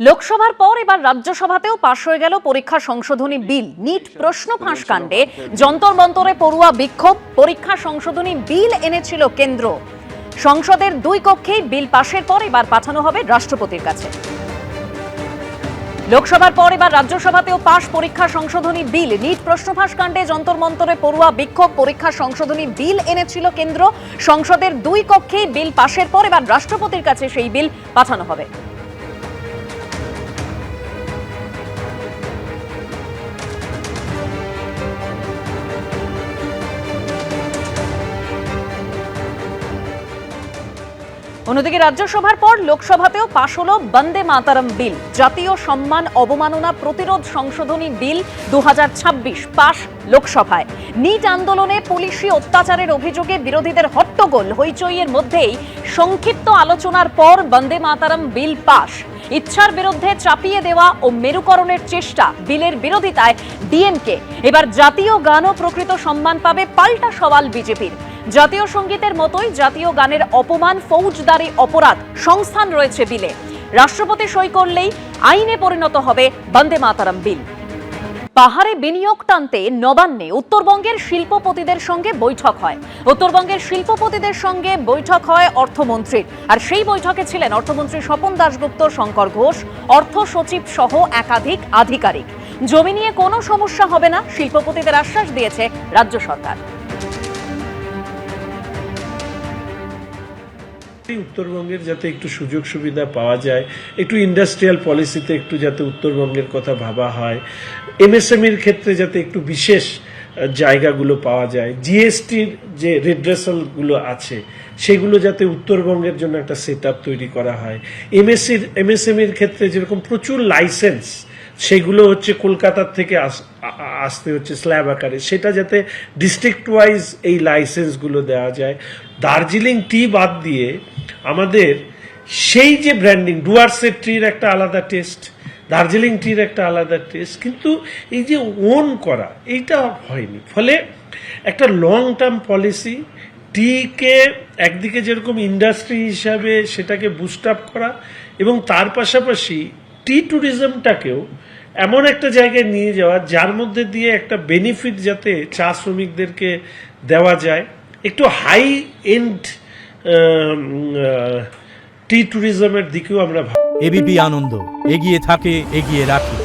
লোকসভার পর এবার রাজ্যসভাতেও পাশ হয়ে গেল পরীক্ষা সংশোধনী বিল। নিট প্রশ্ন ফাঁস কাণ্ডে যন্তর মন্তরে পড়ুয়া বিক্ষোভ। পরীক্ষা সংশোধনী বিল এনেছিল কেন্দ্র। সংসদের দুই কক্ষেই বিল পাশের পর এবার পাঠানো হবে রাষ্ট্রপতির কাছে। লোকসভার পর এবার রাজ্যসভাতেও পাশ পরীক্ষা সংশোধনী বিল। নিট প্রশ্ন ফাঁস কাণ্ডে যন্তর মন্তরে পড়ুয়া বিক্ষোভ। পরীক্ষা সংশোধনী বিল এনেছিল কেন্দ্র। সংসদের দুই কক্ষেই বিল পাশের পর এবার রাষ্ট্রপতির কাছে সেই বিল পাঠানো হবে। অন্যদিকে রাজ্যসভার পর লোকসভাতেও পাশ হলো বন্দে মাতরম বিল। জাতীয় সম্মান অবমাননা প্রতিরোধ সংশোধনী বিল 2026 পাশ লোকসভায়। নিট আন্দোলনে পুলিশি অত্যাচারের অভিযোগে বিরোধীদের হট্টগোল হইচইয়ের মধ্যেই সংক্ষিপ্ত আলোচনার পর বন্দে মাতরম বিল পাশ। ইচ্ছার বিরুদ্ধে চাপিয়ে দেওয়া ও মেরুকরণের চেষ্টা, বিলের বিরোধিতায় ডিএমকে। এবার জাতীয় গানও প্রকৃত সম্মান পাবে, পাল্টা সওয়াল বিজেপির। জাতীয় সঙ্গীতের মতোই জাতীয় গানের অপমান ফৌজদারি অপরাধ সংস্থান রয়েছে বিলে। রাষ্ট্রপতি সই করলেই আইনে পরিণত হবে বন্দে মাতরম বিল। পাহাড়ে বিনিয়োগ টানতে নবান্নে উত্তরবঙ্গের শিল্পপতিদের সঙ্গে বৈঠক হয়। উত্তরবঙ্গের শিল্পপতিদের সঙ্গে বৈঠক হয় অর্থমন্ত্রীর। আর সেই বৈঠকে ছিলেন অর্থমন্ত্রী স্বপন দাশগুপ্ত, শঙ্কর ঘোষ, অর্থ সচিব সহ একাধিক আধিকারিক। জমি নিয়ে কোনো সমস্যা হবে না, শিল্পপতিদের আশ্বাস দিয়েছে রাজ্য সরকার। উত্তরবঙ্গের যাতে একটু সুযোগ সুবিধা পাওয়া যায়, একটু ইন্ডাস্ট্রিয়াল পলিসিতে একটু যাতে উত্তরবঙ্গের কথা ভাবা হয়, এমএসএমইর ক্ষেত্রে যাতে একটু বিশেষ জায়গাগুলো পাওয়া যায়, জিএসটির যে রিড্রেসালগুলো আছে সেগুলো যাতে উত্তরবঙ্গের জন্য একটা সেট আপ তৈরি করা হয়। এমএসএমইর ক্ষেত্রে যেরকম প্রচুর লাইসেন্স সেগুলো হচ্ছে কলকাতার থেকে আসতে হচ্ছে স্ল্যাব আকারে, সেটা যাতে ডিস্ট্রিক্ট ওয়াইজ এই লাইসেন্সগুলো দেওয়া যায়। দার্জিলিং টি বাদ দিয়ে আমাদের সেই যে ব্র্যান্ডিং, ডুয়ার্সের ট্রির একটা আলাদা টেস্ট, দার্জিলিং টির একটা আলাদা টেস্ট, কিন্তু এই যে ওন করা এইটা হয়নি। ফলে একটা লং টার্ম পলিসি, টিকে একদিকে যেরকম ইন্ডাস্ট্রি হিসাবে সেটাকে বুস্ট আপ করা এবং তার পাশাপাশি টি ট্যুরিজমটাকেও এমন একটা জায়গায় নিয়ে যাওয়া যার মধ্যে দিয়ে একটা বেনিফিট যাতে চা শ্রমিকদেরকে দেওয়া যায়। একটু হাই এন্ড টি ট্যুরিজমের দিকেও আমরা এবিপি আনন্দ এগিয়ে থাকে, এগিয়ে রাখে।